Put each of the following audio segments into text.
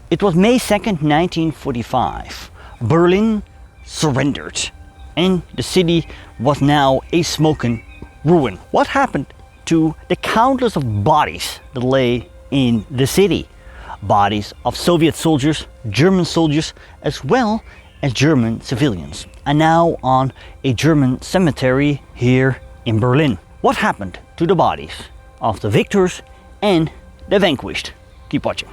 It was May 2nd, 1945. Berlin surrendered and the city was now a smoking ruin. What happened to the countless of bodies that lay in the city? Bodies of Soviet soldiers, German soldiers, as well as German civilians, and now on a German cemetery here in Berlin. What happened to the bodies of the victors and the vanquished? Keep watching.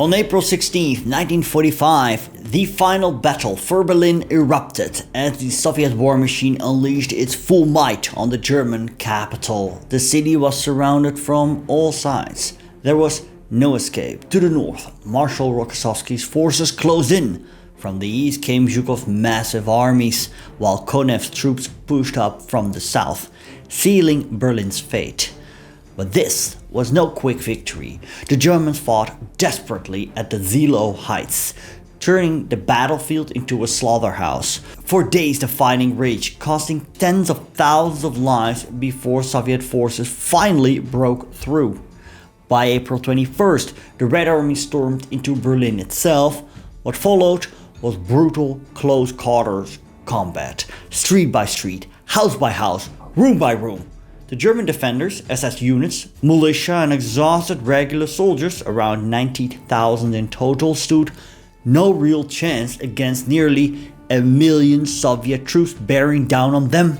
On April 16, 1945, the final battle for Berlin erupted as the Soviet war machine unleashed its full might on the German capital. The city was surrounded from all sides. There was no escape. To the north, Marshal Rokossovsky's forces closed in. From the east came Zhukov's massive armies, while Konev's troops pushed up from the south, sealing Berlin's fate. But this was no quick victory. The Germans fought desperately at the Zilo Heights, turning the battlefield into a slaughterhouse. For days the fighting raged, costing tens of thousands of lives before Soviet forces finally broke through. By April 21st, the Red Army stormed into Berlin itself. What followed was brutal close quarters combat, street by street, house by house, room by room. The German defenders, SS units, militia and exhausted regular soldiers, around 90,000 in total, stood no real chance against nearly 1 million Soviet troops bearing down on them.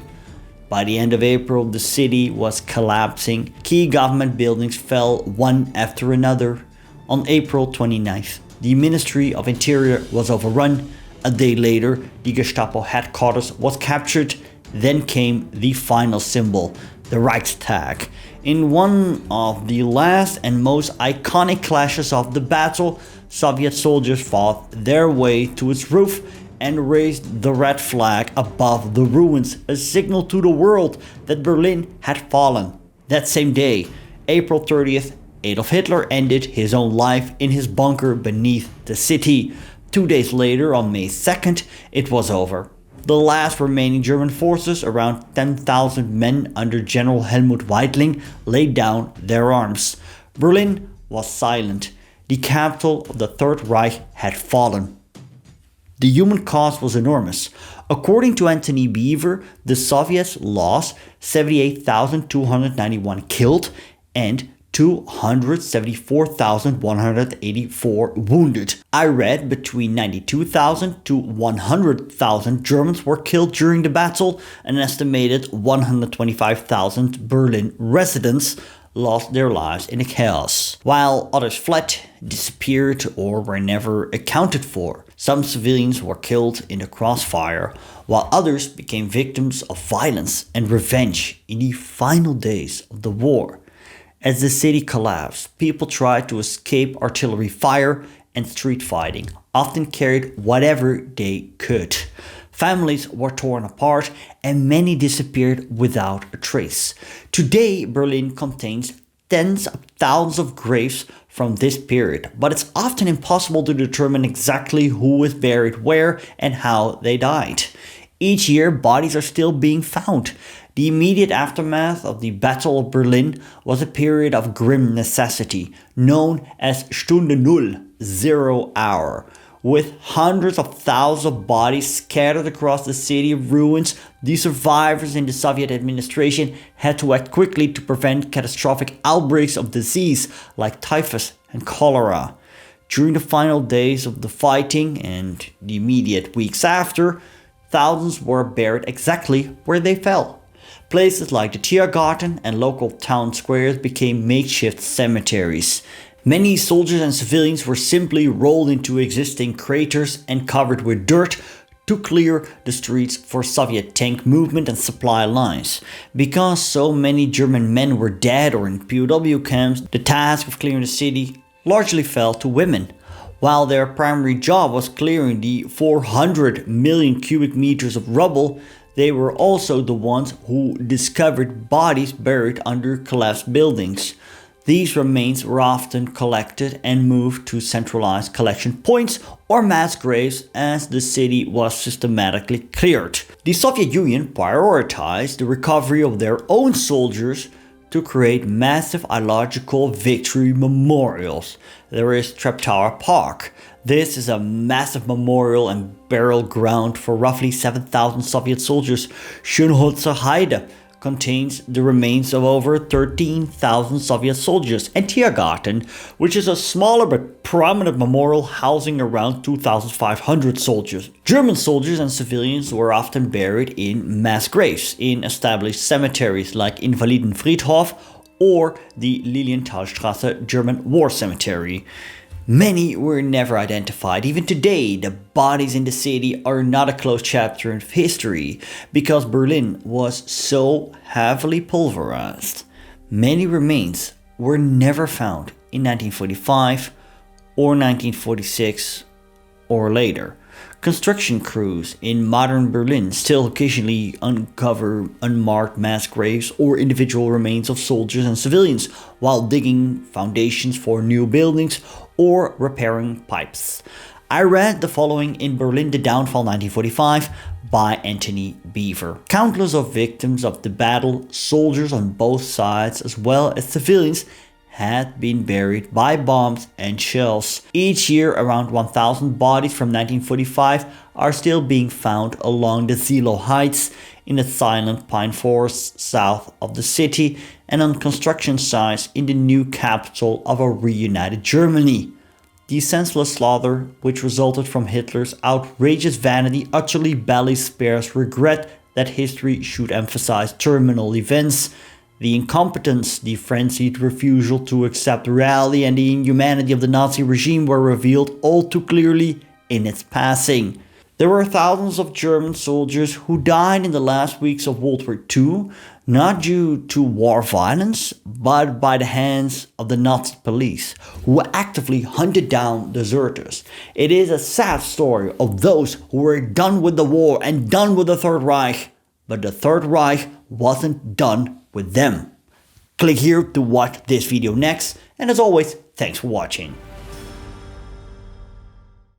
By the end of April, the city was collapsing. Key government buildings fell one after another. On April 29th, the Ministry of Interior was overrun. A day later, the Gestapo headquarters was captured. Then came the final symbol, the Reichstag. In one of the last and most iconic clashes of the battle, Soviet soldiers fought their way to its roof and raised the red flag above the ruins, a signal to the world that Berlin had fallen. That same day, April 30th, Adolf Hitler ended his own life in his bunker beneath the city. 2 days later, on May 2nd, it was over. The last remaining German forces, around 10,000 men under General Helmut Weidling, laid down their arms. Berlin was silent. The capital of the Third Reich had fallen. The human cost was enormous. According to Anthony Beaver, the Soviets lost 78,291 killed and 274,184 wounded. I read between 92,000 to 100,000 Germans were killed during the battle. An estimated 125,000 Berlin residents lost their lives in the chaos, while others fled, disappeared, or were never accounted for. Some civilians were killed in the crossfire, while others became victims of violence and revenge in the final days of the war. As the city collapsed, people tried to escape artillery fire and street fighting, often carried whatever they could. Families were torn apart and many disappeared without a trace. Today, Berlin contains tens of thousands of graves from this period, but it's often impossible to determine exactly who is buried where and how they died. Each year, bodies are still being found. The immediate aftermath of the Battle of Berlin was a period of grim necessity, known as Stunde Null, 0 hour. With hundreds of thousands of bodies scattered across the city of ruins, the survivors in the Soviet administration had to act quickly to prevent catastrophic outbreaks of disease like typhus and cholera. During the final days of the fighting and the immediate weeks after, thousands were buried exactly where they fell. Places like the Tiergarten and local town squares became makeshift cemeteries. Many soldiers and civilians were simply rolled into existing craters and covered with dirt to clear the streets for Soviet tank movement and supply lines. Because so many German men were dead or in POW camps, the task of clearing the city largely fell to women. While their primary job was clearing the 400 million cubic meters of rubble, they were also the ones who discovered bodies buried under collapsed buildings. These remains were often collected and moved to centralized collection points or mass graves as the city was systematically cleared. The Soviet Union prioritized the recovery of their own soldiers to create massive ideological victory memorials. There is Treptower Park. This is a massive memorial and burial ground for roughly 7,000 Soviet soldiers. Schönholzer Heide contains the remains of over 13,000 Soviet soldiers, and Tiergarten, which is a smaller but prominent memorial housing around 2,500 soldiers. German soldiers and civilians were often buried in mass graves in established cemeteries like Invalidenfriedhof or the Lilienthalstraße German War Cemetery. Many were never identified. Even today, the bodies in the city are not a closed chapter in history because Berlin was so heavily pulverized. Many remains were never found in 1945 or 1946 or later. Construction crews in modern Berlin still occasionally uncover unmarked mass graves or individual remains of soldiers and civilians while digging foundations for new buildings or repairing pipes. I read the following in Berlin, the Downfall 1945 by Anthony Beaver. Countless of victims of the battle, soldiers on both sides as well as civilians, had been buried by bombs and shells. Each year, around 1,000 bodies from 1945 are still being found along the Zilo Heights in the silent pine forests south of the city and on construction sites in the new capital of a reunited Germany. The senseless slaughter, which resulted from Hitler's outrageous vanity, utterly bellies spares regret that history should emphasize terminal events. The incompetence, the frenzied refusal to accept reality, and the inhumanity of the Nazi regime were revealed all too clearly in its passing. There were thousands of German soldiers who died in the last weeks of World War II, not due to war violence, but by the hands of the Nazi police, who actively hunted down deserters. It is a sad story of those who were done with the war and done with the Third Reich, but the Third Reich wasn't done with them. Click here to watch this video next, and as always, thanks for watching.